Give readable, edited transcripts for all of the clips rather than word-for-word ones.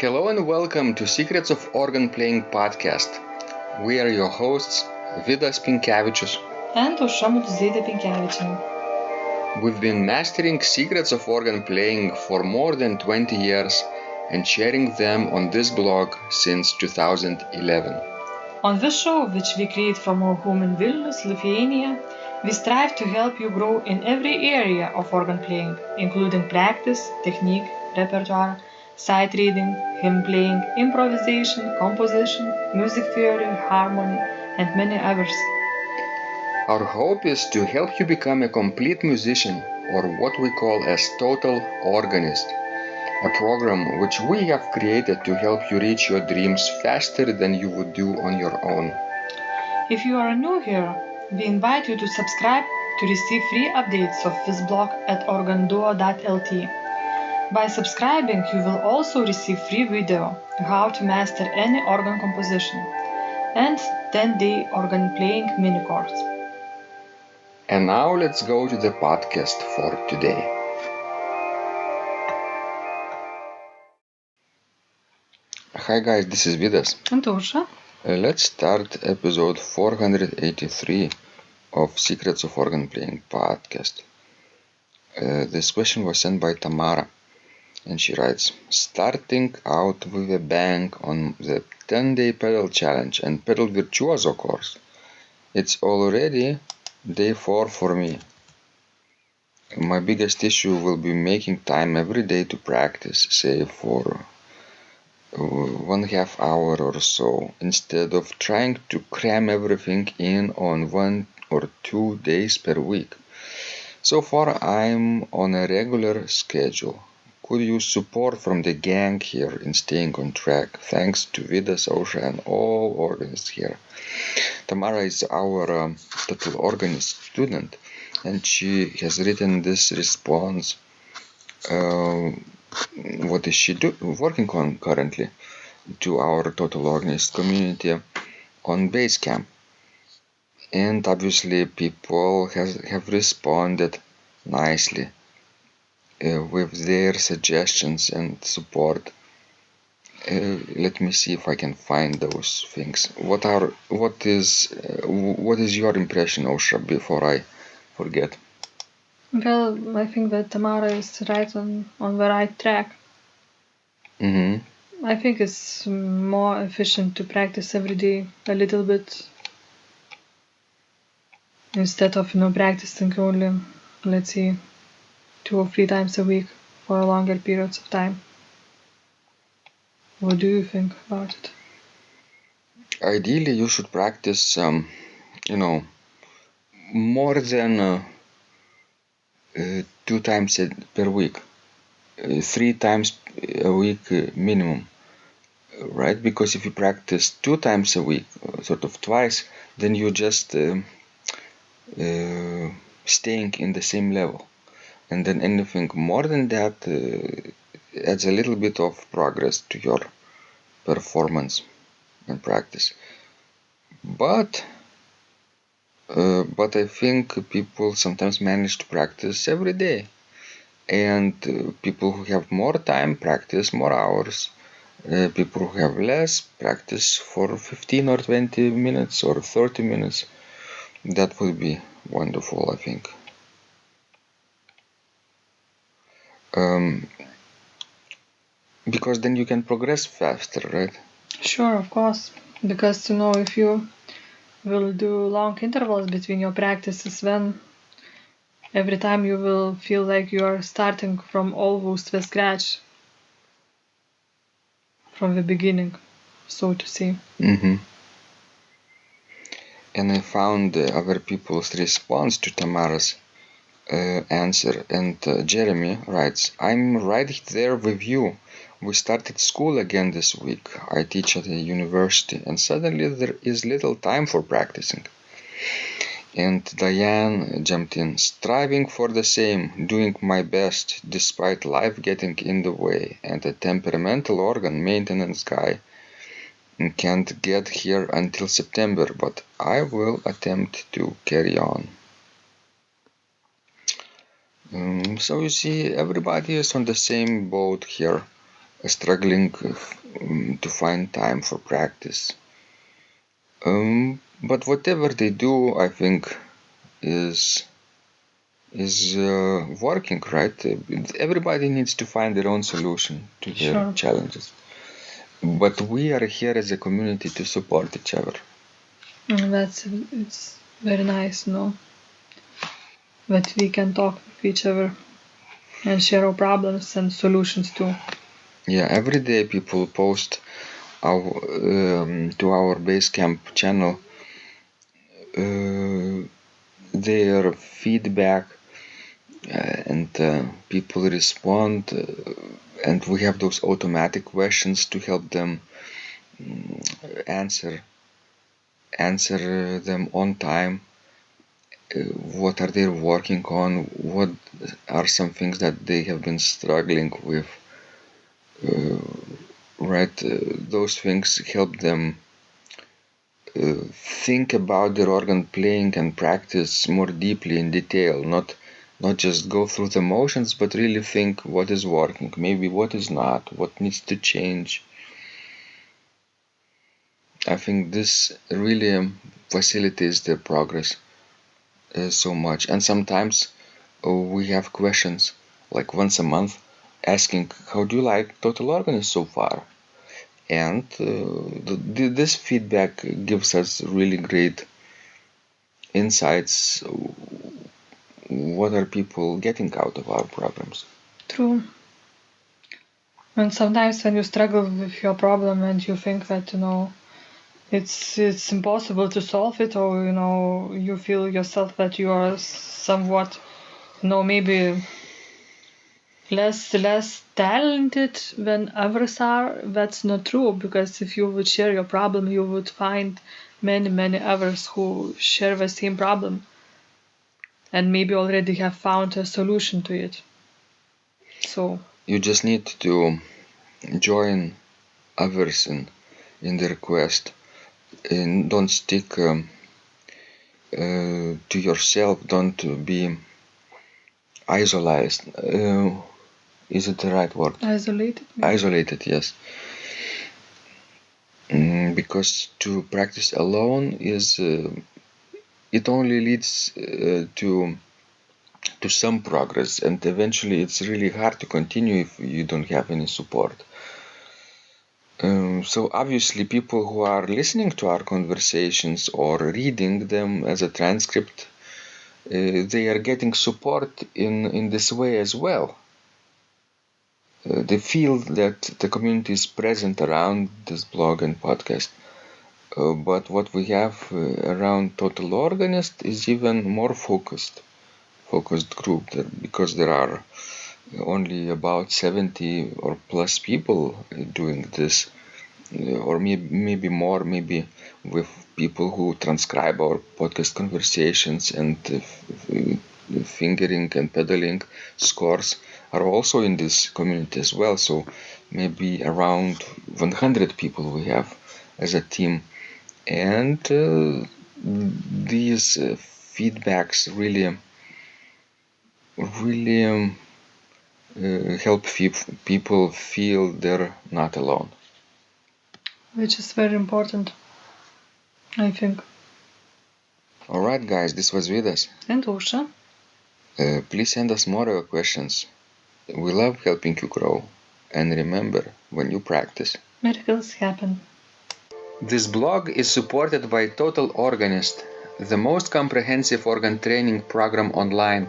Hello and welcome to Secrets of Organ Playing podcast. We are your hosts, Vidas and Ausra. We've been mastering secrets of organ playing for more than 20 years and sharing them on this blog since 2011. On this show, which we create from our home in Vilnius, Lithuania, we strive to help you grow in every area of organ playing, including practice, technique, repertoire, sight reading, hymn playing, improvisation, composition, music theory, harmony, and many others. Our hope is to help you become a complete musician, or what we call as total organist, a program which we have created to help you reach your dreams faster than you would do on your own. If you are new here, we invite you to subscribe to receive free updates of this blog at organduo.lt. By subscribing, you will also receive free video how to master any organ composition and 10-day organ playing mini course. And now let's go to the podcast for today. Hi guys, this is Vidas. And Ausra. Let's start episode 483 of Secrets of Organ Playing podcast. This question was sent by Tamara, and she writes, starting out with a bang on the 10-day pedal challenge and pedal Virtuoso course. It's already day 4 for me. My biggest issue will be making time every day to practice, say for 1.5 hour or so, instead of trying to cram everything in on 1 or 2 days per week. So far I'm on a regular schedule. Could use support from the gang here in staying on track. Thanks to Vidas, Ausra, and all organists here. Tamara is our total organist student, and she has written this response. What is she working on currently to our total organist community on Basecamp? And obviously people have responded nicely with their suggestions and support. Let me see if I can find those things. What is your impression, Ausra, before I forget? Well, I think that Tamara is right on the right track. Mm-hmm. I think it's more efficient to practice every day a little bit instead of practicing only, let's say, 2 or 3 times a week for longer periods of time. What do you think about it? Ideally, you should practice, more than 2 times per week, 3 times a week minimum, right? Because if you practice 2 times a week, sort of twice, then you just staying in the same level. And then anything more than that adds a little bit of progress to your performance and practice. But I think people sometimes manage to practice every day. And people who have more time practice more hours. People who have less practice for 15 or 20 minutes or 30 minutes. That would be wonderful, I think. Because then you can progress faster, right? Sure, of course. Because if you will do long intervals between your practices, then every time you will feel like you are starting from almost the scratch, from the beginning, so to say. Mm-hmm. And I found other people's response to Tamara's answer, and Jeremy writes, I'm right there with you. We started school again this week. I teach at a university, and suddenly there is little time for practicing. And Diane jumped in, striving for the same, doing my best despite life getting in the way, and a temperamental organ maintenance guy can't get here until September, but I will attempt to carry on. So you see, everybody is on the same boat here. struggling to find time for practice. But whatever they do, I think, is working, right? Everybody needs to find their own solution to their challenges. But we are here as a community to support each other. It's very nice, that we can talk with each other and share our problems and solutions too. Yeah, every day people post to our Basecamp channel their feedback, and people respond, and we have those automatic questions to help them answer them on time. What are they working on? What are some things that they have been struggling with? Right, those things help them think about their organ playing and practice more deeply in detail, not just go through the motions, but really think what is working, maybe what is not, what needs to change. I think this really facilitates their progress so much. And sometimes we have questions like once a month asking, how do you like Total Organist so far? And this feedback gives us really great insights. What are people getting out of our programs? True. And sometimes when you struggle with your problem and you think that it's impossible to solve it, or you feel yourself that you are somewhat maybe less talented than others are, that's not true, because if you would share your problem, you would find many others who share the same problem and maybe already have found a solution to it. So you just need to join others in the request, and don't stick to yourself. Don't be isolated. Is it the right word? Isolated? Isolated, yes. Because to practice alone is it only leads to some progress, and eventually it's really hard to continue if you don't have any support. So obviously people who are listening to our conversations or reading them as a transcript, they are getting support in this way as well. They feel that the community is present around this blog and podcast. But what we have around Total Organist is even more focused group, because there are only about 70 or plus people doing this, or maybe more, maybe with people who transcribe our podcast conversations and fingering and pedaling scores are also in this community as well. So maybe around 100 people we have as a team, and these feedbacks really help people feel they're not alone. Which is very important, I think. Alright guys, this was Vidas. And Ausra. Please send us more questions. We love helping you grow. And remember, when you practice, miracles happen. This blog is supported by Total Organist, the most comprehensive organ training program online,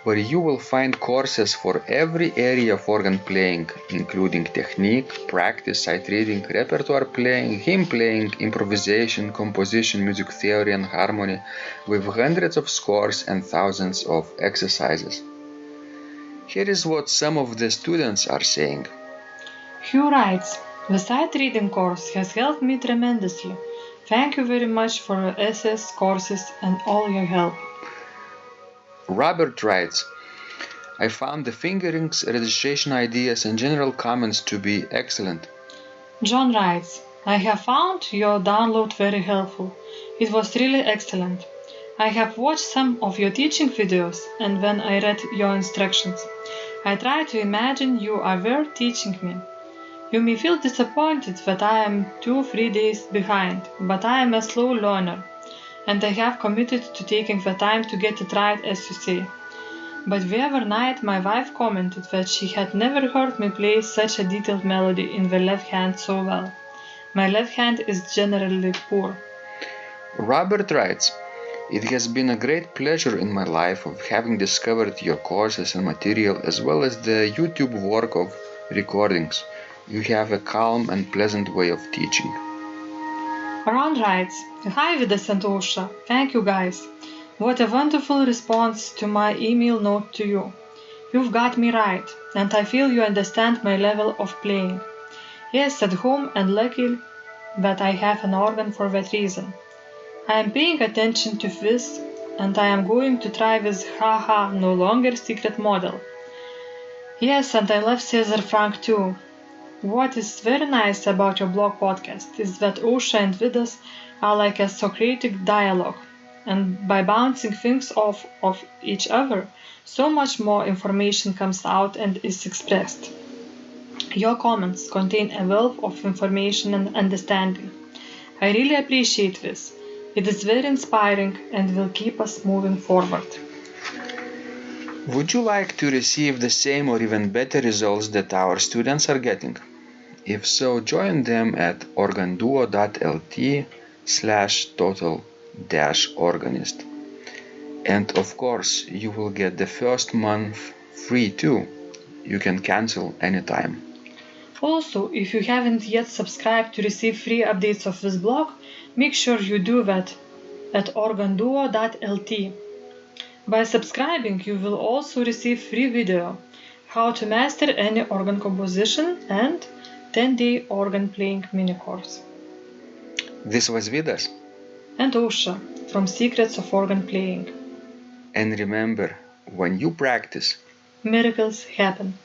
where you will find courses for every area of organ playing, including technique, practice, sight reading, repertoire playing, hymn playing, improvisation, composition, music theory and harmony, with hundreds of scores and thousands of exercises. Here is what some of the students are saying. Hugh writes, the sight reading course has helped me tremendously. Thank you very much for your SS courses and all your help. Robert writes, I found the fingerings, registration ideas and general comments to be excellent. John writes, I have found your download very helpful. It was really excellent. I have watched some of your teaching videos, and when I read your instructions, I tried to imagine you are there teaching me. You may feel disappointed that I am 2-3 days behind, but I am a slow learner, and I have committed to taking the time to get it right, as you say. But the other night my wife commented that she had never heard me play such a detailed melody in the left hand so well. My left hand is generally poor. Robert writes, "It has been a great pleasure in my life of having discovered your courses and material as well as the YouTube work of recordings. You have a calm and pleasant way of teaching." Ron writes, "Hi Vidas and Ausra, thank you guys. What a wonderful response to my email note to you. You've got me right, and I feel you understand my level of playing. Yes, at home, and lucky that I have an organ for that reason. I am paying attention to this, and I am going to try this haha no longer secret model. Yes, and I love Cesar Frank too. What is very nice about your blog podcast is that Ausra and Vidas are like a Socratic dialogue, and by bouncing things off of each other, so much more information comes out and is expressed. Your comments contain a wealth of information and understanding. I really appreciate this. It is very inspiring and will keep us moving forward." Would you like to receive the same or even better results that our students are getting? If so, join them at organduo.lt/total-organist. And of course, you will get the first month free too. You can cancel anytime. Also, if you haven't yet subscribed to receive free updates of this blog, make sure you do that at organduo.lt. By subscribing, you will also receive free video, how to master any organ composition, and 10-day organ playing mini course. This was Vidas. And Ausra from Secrets of Organ Playing. And remember, when you practice, Miracles happen.